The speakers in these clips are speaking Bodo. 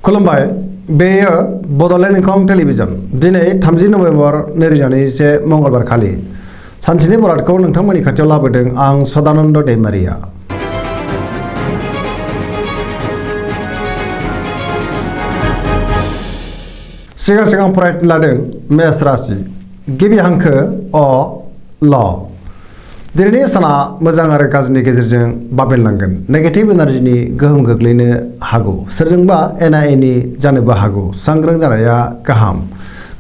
खुलुमबाय बेयो बड'लेण्ड इंखं टेलिभिजन दिनै 30 नभेम्बर 2021 मंगलबार खालि सानसेनि बरादखौ नोंथांमोननि खाथियाव लाबोदों आं सदानन्द दैमारिया। सिगां फरायनो लादों मेष राशि गिबि हांखो अ ल। दिनैनि साना मोजां आरो गाज्रिनि गेजेरजों बाबेनलांगोन। नेगेटिभ एनार्जिनि गोहोम गोग्लैनो हागौ। सोरजोंबा एना एनि जानोबो हागौ। सांग्रां जानाया गाहाम।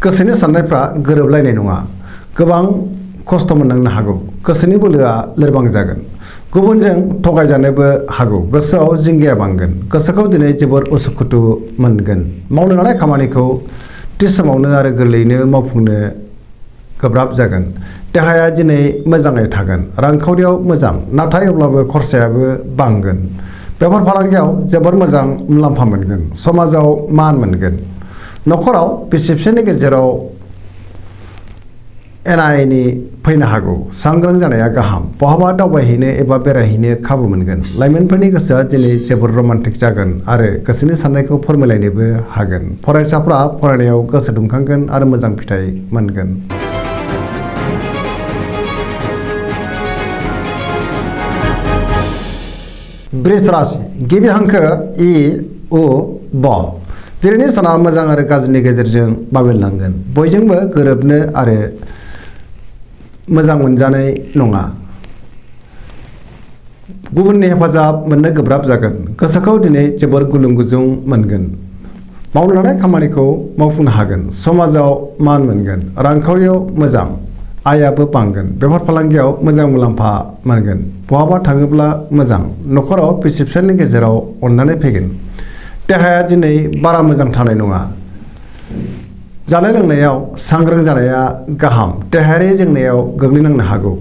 गोसोनि साननायफ्रा गोरोबलायनाय नङा। गोबां खस्थ' मोननांनो हागौ। गोसोनि बोलोआ लोरबां जागोन। गुबुनजों थगायजानोबो हागौ। गोसोआव जिंगाया बांगोन। गोसोखौ दिनै जोबोर उसुखुथु मोनगोन। मावनो लानाय खामानिखौ थि समावनो आरो गोरलैयैनो मावफुंनो गोब्राब जागोन। देहाया दिनै मोजाङै थागोन। रांखावरियाव मोजां, नाथाय अब्लाबो खरसायाबो बांगोन। बेफार फालांगियाव जोबोर मोजां मुलाम्फा मोनगोन। समाजाव मान मोनगोन। न'खराव बिसि फिसायनि गेजेराव एना एनि फैनो हागौ। सांग्रां जानाया गाहाम। बहाबा दावबायहैनो एबा बेरायहैनो खाबु मोनगोन। लाइमोनफोरनि गोसोआ दिनै जोबोर रमान्टिक जागोन आरो गोसोनि साननायखौ फोरमायलायनोबो हागोन। फरायसाफ्रा फरायनायाव गोसो दुंखांगोन आरो मोजां फिथाइ मोनगोन। वृष राशि गिबि हांखो इ उ ब। दिनैनि साना मोजां आरो गाज्रिनि गेजेरजों बाबेनलांगोन। बयजोंबो गोरोबनो आरो मोजां मोनजानाय नङा। गुबुननि हेफाजाब मोननो गोब्राब जागोन। गोसोखौ दिनै जोबोर गुलुं गुजुं मोनगोन। मावनो लानाय खामानिखौ मावफुंनो हागोन। समाजाव मान मोनगोन। रांखावरियाव मोजां, आयाबो बांगोन। बेफार फालांगियाव मोजां मुलाम्फा मोनगोन। बहाबा थाङोब्ला मोजां। न'खराव बिसि फिसायनि गेजेराव अननानै फैगोन। देहाया दिनै बारा मोजां थानाय नङा। जानाय लोंनायाव सांग्रां जानाया गाहाम। देहायारि जेंनायाव गोग्लैनांनो हागौ।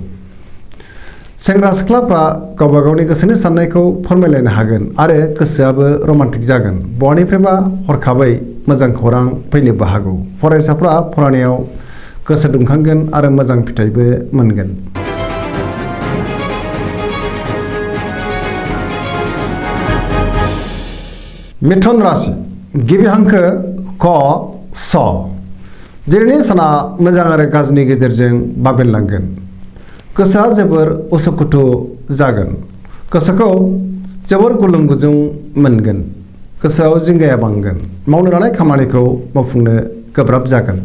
सेंग्रा सिख्लाफ्रा गावबा गावनि गोसोनि साननायखौ फोरमायलायनो हागोन आरो गोसोआबो रमान्टिक जागोन। बहानिफ्रायबा हरखाबै मोजां खौरां फैनोबो हागौ। फरायसाफ्रा फरायनायाव गोसो दुंखांगोन आरो मोजां फिथाइबो मोनगोन। मिथुन राशि गिबि हांखो क स। दिनैनि साना मोजां आरो गाज्रिनि गेजेरजों बाबेनलांगोन। गोसोआ जोबोर उसुखुथु जागोन। गोसोखौ जोबोर गुलुं गुजुं मोनगोन। गोसोआव जिंगाया बांगोन। मावनो लानाय खामानिखौ मावफुंनो गोब्राब जागोन।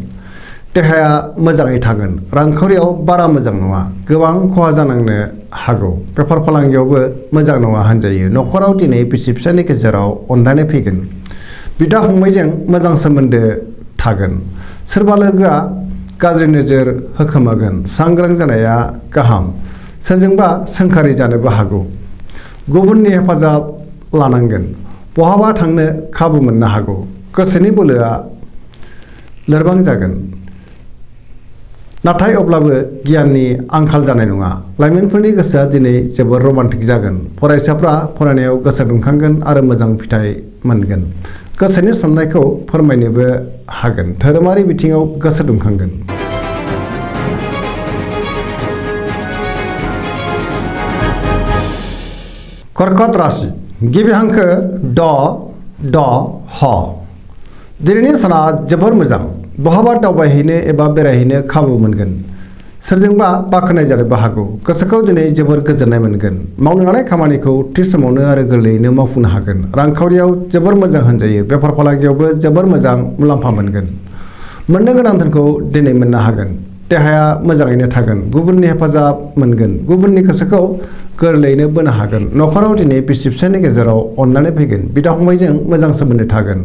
देहाया मोजाङै थागोन। रांखावरियाव बारा मोजां नङा। गोबां खहा जानांनो हागौ। बेफार फालांगियावबो मोजां नङा होनजायो। न'खराव दिनै बिसि फिसायनि गेजेराव अनलायनाय फैगोन। बिदा फंबायजों मोजां सोमोन्दो थागोन। सोरबा लोगोआ गाज्रि नोजोर होखोमागोन। सांग्रां जानाया गाहाम। सोरजोंबा सोंखारि जानोबो हागौ। गुबुननि हेफाजाब लानांगोन। बहाबा थांनो खाबु मोननो हागौ। गोसोनि बोलोआ लोरबां जागोन, नाथाय अब्लाबो गियाननि आंखाल जानाय नङा। लाइमोनफोरनि गोसोआ दिनै जोबोर रमान्टिक जागोन। फरायसाफ्रा फरायनायाव गोसो दुंखांगोन आरो मोजां फिथाइ मोनगोन। गोसोनि साननायखौ फोरमायनोबो हागोन। धोरोमारि बिथिङाव गोसो दुंखांगोन। कर्कट राशि गिबि हांखो ड ड ह। दिनैनि साना जोबोर मोजां। बहाबा दावबायहैनो एबा बेरायहैनो खाबु मोनगोन। सोरजोंबा बाख्नाय जानोबो हागौ। गोसोखौ दिनै जोबोर गोजोननाय मोनगोन। मावनो लानाय खामानिखौ थि समावनो आरो गोरलैयैनो मावफुंनो हागोन। रांखावरियाव जोबोर मोजां होनजायो। बेफार फालांगियावबो जोबोर मोजां मुलाम्फा मोनगोन। मोननो गोनां धोनखौ दिनै मोननो हागोन। देहाया मोजाङैनो थागोन। गुबुननि हेफाजाब मोनगोन। गुबुननि गोसोखौ गोरलैयैनो बोनो हागोन। न'खराव दिनै बिसि फिसायनि गेजेराव अननानै फैगोन। बिदा फंबायजों मोजां सोमोन्दो थागोन।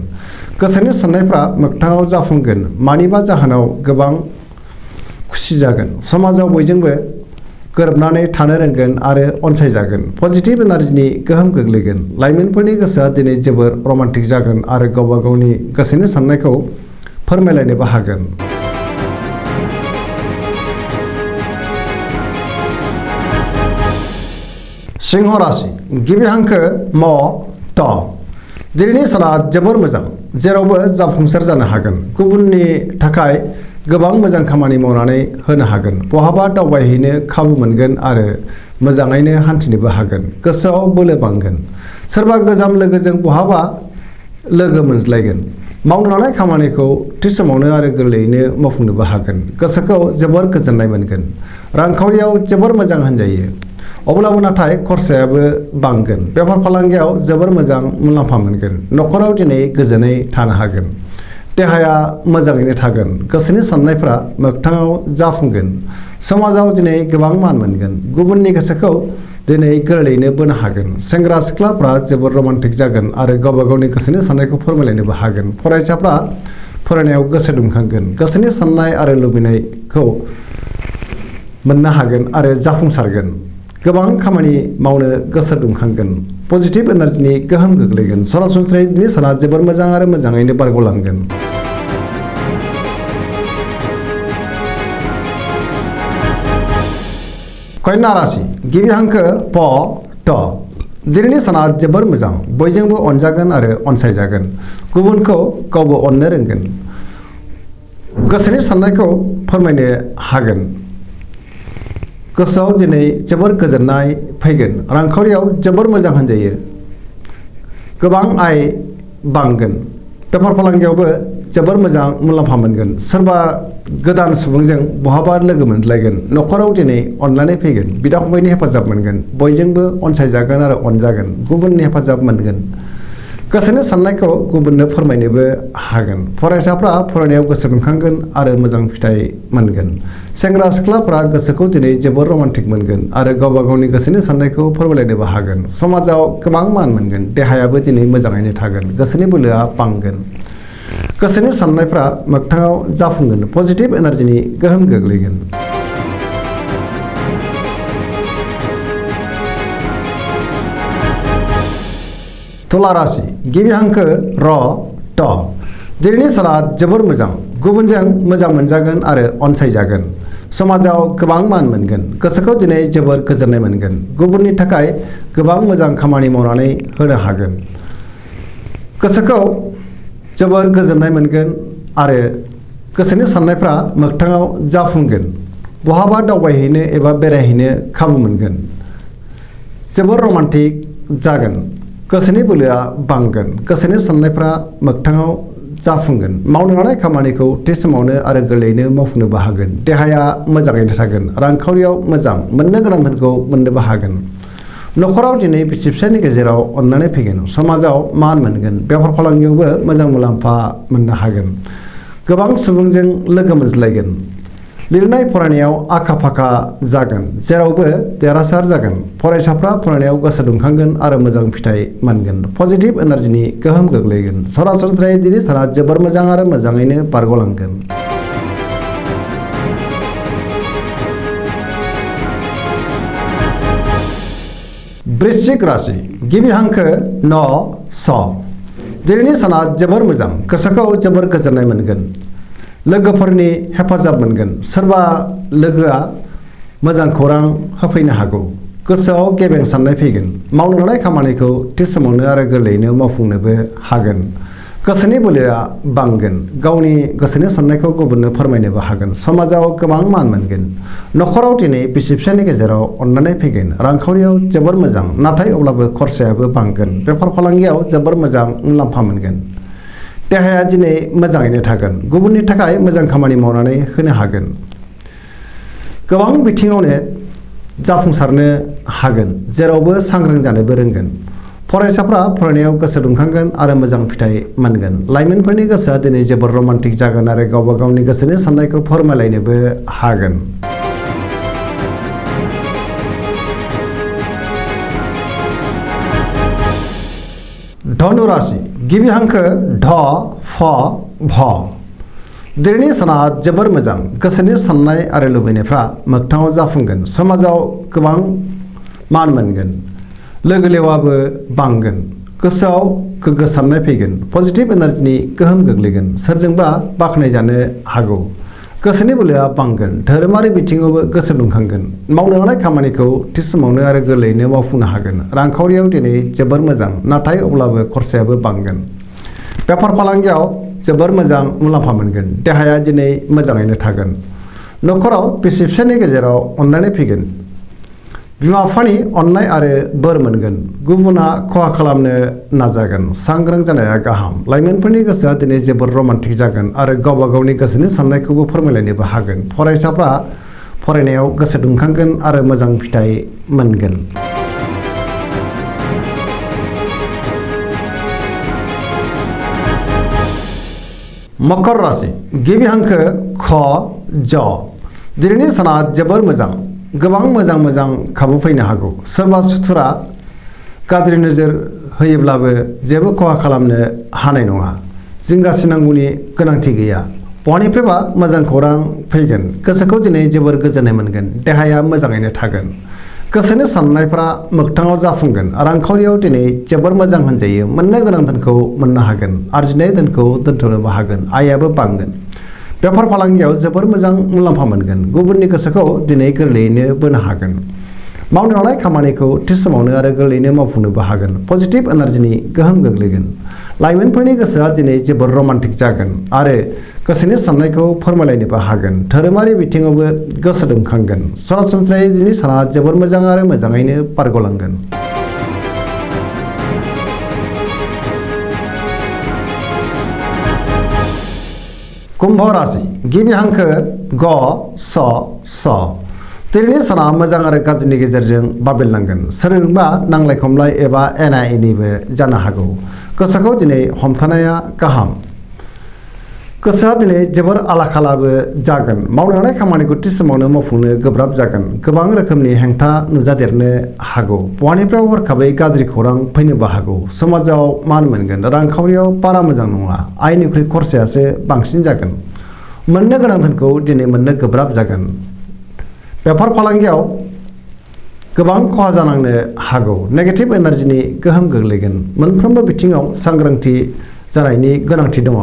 गोसोनि साननायफ्रा मोगथाङाव जाफुंगोन। मानिबा जाहोनाव गोबां खुसि जागोन। समाजाव बयजोंबो गोरोबनानै थानो रोंगोन आरो अनसायजागोन। पजिटिभ एनार्जिनि गोहोम गोग्लैगोन। लाइमोनफोरनि गोसोआ दिनै जोबोर रमान्टिक जागोन आरो गावबा गावनि गोसोनि साननायखौ फोरमायलायनोबो हागोन। सिंह राशि गिबि हांखो म ट। दिनैनि साना जोबोर मोजां। जेरावबो जाफुंसार जानो हागोन। गुबुननि थाखाय गोबां मोजां खामानि मावनानै होनो हागोन। बहाबा दावबायहैनो खाबु मोनगोन आरो मोजाङैनो हान्थिनोबो हागोन। गोसोआव बोलो बांगोन। सोरबा गोजाम लोगोजों बहाबा लोगो मोनज्लायगोन मावनो लानाय खामानिखौ थि समावनो आरो गोरलैयैनो मावफुंनोबो हागोन गोसोखौ जोबोर गोजोननाय मोनगोन रांखावरियाव जोबोर मोजां होनजायो अब्लाबो नाथाय खरसायाबो बांगोन बेफार फालांगियाव जोबोर मोजां मुलाम्फा मोनगोन न'खराव दिनै गोजोनै थानो हागोन देहाया मोजाङैनो थागोन गोसोनि साननायफ्रा मोगथाङाव जाफुंगोन समाजाव दिनै गोबां मान मोनगोन गुबुननि गोसोखौ दिनै गोरलैयैनो बोनो हागोन सेंग्रा सिख्लाफ्रा जोबोर रमान्टिक जागोन आरो गावबा गावनि गोसोनि साननायखौ फोरमायलायनोबो हागोन फरायसाफ्रा फरायनायाव गोसो दुंखांगोन गोसोनि साननाय आरो लुबैनायखौ मोननो हागोन आरो जाफुंसारगोन गोबां खामानि मावनो गोसो दुंखांगोन पजिटिभ एनार्जिनि गोहोम गोग्लैगोन सरासनस्रायै दिनै साना जोबोर मोजां आरो मोजाङैनो बारग'लांगोन कन्या राशि गिबि हांखो प ट दिनैनि साना जोबोर मोजां बयजोंबो अनजागोन आरो अनसायजागोन गुबुनखौ गावबो अननो रोंगोन गोसोनि साननायखौ फोरमायनो हागोन गोसोआव दिनै जोबोर गोजोननाय फैगोन रांखावरियाव जोबोर मोजां होनजायो गोबां आय बांगोन बेफार फालांगियावबो जोबोर मोजां मुलाम्फा मोनगोन सोरबा गोदान सुबुंजों बहाबा लोगो मोनलायगोन न'खराव दिनै अनलायनाय फैगोन बिदा फंबायनि हेफाजाब मोनगोन बयजोंबो अनसायजागोन आरो अनजागोन गुबुननि हेफाजाब मोनगोन गोसोनि साननायखौ गुबुननो फोरमायनोबो हागोन फरायसाफ्रा फरायनायाव गोसो दुंखांगोन आरो मोजां फिथाइ मोनगोन सेंग्रा सिख्लाफ्रा गोसोखौ दिनै जोबोर रमान्टिक मोनगोन आरो गावबा गावनि गोसोनि साननायखौ फोरमायलायनोबो हागोन समाजाव गोबां मान मोनगोन देहायाबो दिनै मोजाङैनो थागोन गोसोनि बोलोआ बांगोन गोसोनि साननायफ्रा मोगथाङाव जाफुंगोन पजिटिभ एनार्जिनि गोहोम गोग्लैगोन तुला राशि गिबि हांखो र ट दिनैनि साना जोबोर मोजां गुबुनजों मोजां मोनजागोन आरो अनसायजागोन समाजाव गोबां मान मोनगोन गोसोखौ दिनै जोबोर गोजोननाय मोनगोन गुबुननि थाखाय गोबां मोजां खामानि मावनानै होनो हागोन गोसोखौ जोबोर गोजोननाय मोनगोन आरो गोसोनि साननायफ्रा मोगथाङाव जाफुंगोन बहाबा दावबायहैनो एबा बेरायहैनो खाबु मोनगोन जोबोर रमान्टिक जागोन गोसोनि बोलोआ बांगोन गोसोनि साननायफ्रा मोगथाङाव जाफुंगोन मावनो लानाय खामानिखौ थि समावनो आरो गोरलैयैनो मावफुंनोबो हागोन देहाया मोजाङैनो थागोन रांखावरियाव मोजां मोननो गोनां धोनखौ मोननोबो हागोन न'खराव दिनै बिसि फिसायनि गेजेराव अननानै फैगोन समाजाव मान मोनगोन बेफार फालांगियावबो मोजां मुलाम्फा मोननो हागोन गोबां सुबुंजों लोगो मोनज्लायगोन लिरनाय फरायनायाव आखा फाखा जागोन जेरावबो देरहासार जागोन फरायसाफ्रा फरायनायाव गोसो दुंखांगोन आरो मोजां फिथाइ मोनगोन पजिटिभ एनार्जिनि गोहोम गोग्लैगोन सरासनस्रायै दिनै साना जोबोर मोजां आरो मोजाङैनो बारग'लांगोन वृश्चिक राशि गिबि हांखो न स दिनैनि साना जोबोर मोजां गोसोखौ जोबोर गोजोननाय मोनगोन लोगोफोरनि हेफाजाब मोनगोन सोरबा लोगोआ मोजां खौरां होफैनो हागौ गोसोआव गेबें साननाय फैगोन मावनो लानाय खामानिखौ थि समावनो आरो गोरलैयैनो मावफुंनोबो हागोन गोसोनि बोलोआ बांगोन गावनि गोसोनि साननायखौ गुबुननो फोरमायनोबो हागोन समाजाव गोबां मान मोनगोन न'खराव दिनै बिसि फिसायनि गेजेराव अननानै फैगोन रांखावरियाव जोबोर मोजां नाथाय अब्लाबो खरसायाबो बांगोन बेफार फालांगियाव जोबोर मोजां मुलाम्फा मोनगोन देहाया दिनै मोजाङैनो थागोन गुबुननि थाखाय मोजां खामानि मावनानै होनो हागोन गोबां बिथिङावनो जाफुंसारनो हागोन जेरावबो सांग्रां जानोबो रोंगोन फरायसाफ्रा फरायनायाव गोसो दुंखांगोन आरो मोजां फिथाइ मोनगोन लाइमोनफोरनि गोसोआ दिनै जोबोर रमान्टिक जागोन आरो गावबा गावनि गोसोनि साननायखौ फोरमायलायनोबो हागोन धनु राशि गिबि हांखो ढ फ भ दिनैनि साना जोबोर मोजां गोसोनि साननाय आरो लुबैनायफ्रा मोगथाङाव जाफुंगोन समाजाव गोबां मान मोनगोन लोगो लेवाबो बांगोन गोसोआव गोग्गो साननाय फैगोन पजिटिभ एनार्जिनि गोहोम गोग्लैगोन सोरजोंबा बाख्नायजानो हागौ गोसोनि बोलोआ बांगोन धोरोमारि बिथिङावबो गोसो दुंखांगोन मावनो लानाय खामानिखौ थि समावनो आरो गोरलैयैनो मावफुंनो हागोन रांखावरियाव दिनै जोबोर मोजां नाथाय अब्लाबो खरसायाबो बांगोन बेफार फालांगियाव जोबोर मोजां मुलाम्फा मोनगोन देहाया दिनै मोजाङैनो थागोन न'खराव बिसि फिसायनि गेजेराव अननानै फैगोन बिमा बिफानि अननाय आरो बोर मोनगोन। गुबुना खहा खालामनो नाजागोन। सांग्रां जानाया गाहाम। लाइमोनफोरनि गोसोआ दिनै जोबोर रमान्टिक जागोन आरो गावबा गावनि गोसोनि साननायखौबो फोरमायलायनोबो हागोन। फरायसाफ्रा फरायनायाव गोसो दुंखांगोन आरो मोजां फिथाइ मोनगोन। मकर राशि गिबि हांखो ख ज। दिनैनि साना जोबोर मोजां। गोबां मोजां खाबु फैनो हागौ। सोरबा सुथुरा गाज्रि नोजोर होयोब्लाबो जेबो खहा खालामनो हानाय नङा। जिंगासिनांगौनि गोनांथि गैया। बहानिफ्रायबा मोजां खौरां फैगोन। गोसोखौ दिनै जोबोर गोजोननाय मोनगोन। देहाया मोजाङैनो थागोन। गोसोनि साननायफ्रा मोगथाङाव जाफुंगोन। रांखावरियाव दिनै जोबोर मोजां होनजायो। मोननो गोनां धोनखौ मोननो हागोन। आरजिनाय धोनखौ दोनथ'नोबो हागोन। आयाबो बांगोन। बेफार फालांगियाव जोबोर मोजां मुलाम्फा मोनगोन। गुबुननि गोसोखौ दिनै गोरलैयैनो बोनो हागोन। मावनो लानाय खामानिखौ थि समावनो आरो गोरलैयैनो मावफुंनोबो हागोन। पजिटिभ एनार्जिनि गोहोम गोग्लैगोन। लाइमोनफोरनि गोसोआ दिनै जोबोर रमान्टिक जागोन आरो गोसोनि साननायखौ फोरमायलायनोबो हागोन। धोरोमारि बिथिङावबो गोसो दुंखांगोन। सरासनस्रायै दिनै साना जोबोर मोजां आरो मोजाङैनो बारग'लांगोन। कुम्भ राशि गिबि हांखो ग स स। दिनैनि साना मोजां आरो गाज्रिनि गेजेरजों बाबेलनांगोन। सोरजोंबा नांलाय खमलाय एबा एना एनिबो जानो हागौ। गोसोखौ दिनै हमथानाया गाहाम। गोसोआ दिनै जोबोर आला खालाबो जागोन। मावनो लानाय खामानिखौ थि समावनो मावफुंनो गोब्राब जागोन। गोबां रोखोमनि हेंथा नुजादेरनो हागौ। बहानिफ्राय हरखाबै गाज्रि खौरां फैनोबो हागौ। समाजाव मान मोनगोन। रांखावरियाव बारा मोजां नङा। आयनिख्रुइ खरसायासो बांसिन जागोन। मोननो गोनां धोनखौ दिनै मोननो गोब्राब जागोन। बेफार फालांगियाव गोबां खहा जानांनो हागौ। नेगेटिभ एनार्जिनि गोहोम गोग्लैगोन। मोनफ्रोमबो बिथिङाव सांग्रांथि जानायनि गोनांथि दङ।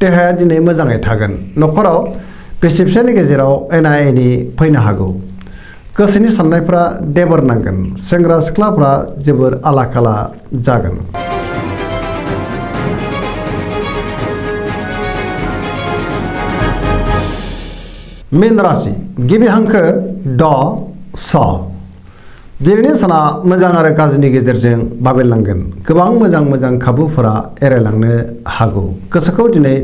देहाया दिनै मोजाङै थागोन। न'खराव बिसि फिसायनि गेजेराव एना एनि फैनो हागौ। गोसोनि साननायफ्रा देबोर नांगोन। सेंग्रा सिख्लाफ्रा जोबोर आला खाला जागोन। मीन राशि गिबि हांखो ड स। दिनैनि साना मोजां आरो गाज्रिनि गेजेरजों बाबेलनांगोन। गोबां मोजां खाबुफोरा एरायलांनो हागौ। गोसोखौ दिनै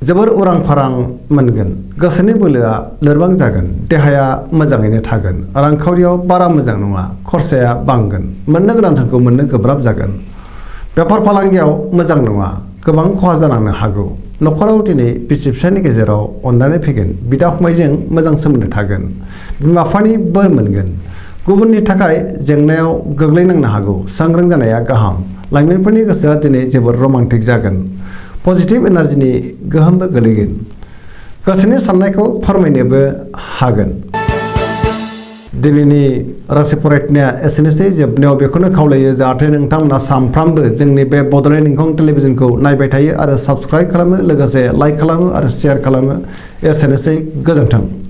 जोबोर उरां फारां मोनगोन। गोसोनि बोलोआ लोरबां जागोन। देहाया मोजाङैनो थागोन। रांखावरियाव बारा मोजां नङा। खरसाया बांगोन। मोननो गोनां धोनखौ मोननो गोब्राब जागोन। बेफार फालांगियाव मोजां नङा। गोबां खहा जानांनो हागौ। न'खराव दिनै बिसि फिसायनि गेजेराव अनलायनाय फैगोन। बिदा फंबायजों मोजां सोमोन्दो थागोन। बिमा बिफानि बोर मोनगोन। गुबुननि थाखाय जेंनायाव गोग्लैनांनो हागौ। सांग्रां जानाया गाहाम। लाइमोनफोरनि गोसोआ दिनै जोबोर रमान्टिक जागोन। पजिटिभ एनार्जिनि गोहोमबो गोलैगोन। गोसोनि साननायखौ फोरमायनोबो हागोन। दिनैनि राशि फरायनाया एसेनोसै। जोबनायाव बेखौनो खावलायो जाहाथे नोंथांमोना सानफ्रामबो जोंनि बे बड'लेण्ड इंखं टेलिभिजनखौ नायबाय थायो आरो साबस्क्राइब खालामो, लोगोसे लाइक खालामो आरो शेयार खालामो। एसेनोसै। गोजोन्थों।